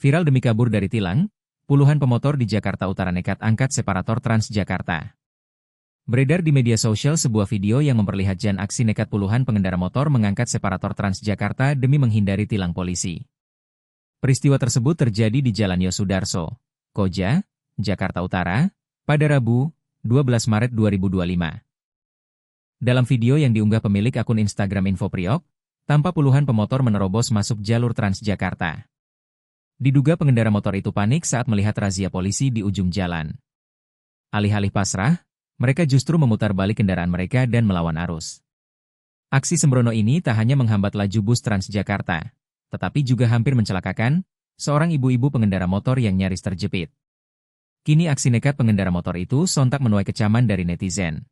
Viral demi kabur dari tilang, puluhan pemotor di Jakarta Utara nekat angkat separator Transjakarta. Beredar di media sosial sebuah video yang memperlihatkan aksi nekat puluhan pengendara motor mengangkat separator Transjakarta demi menghindari tilang polisi. Peristiwa tersebut terjadi di Jalan Yosudarso, Koja, Jakarta Utara, pada Rabu, 12 Maret 2025. Dalam video yang diunggah pemilik akun Instagram Infopriok, tampak puluhan pemotor menerobos masuk jalur Transjakarta. Diduga pengendara motor itu panik saat melihat razia polisi di ujung jalan. Alih-alih pasrah, mereka justru memutar balik kendaraan mereka dan melawan arus. Aksi sembrono ini tak hanya menghambat laju bus Transjakarta, tetapi juga hampir mencelakakan seorang ibu-ibu pengendara motor yang nyaris terjepit. Kini aksi nekat pengendara motor itu sontak menuai kecaman dari netizen.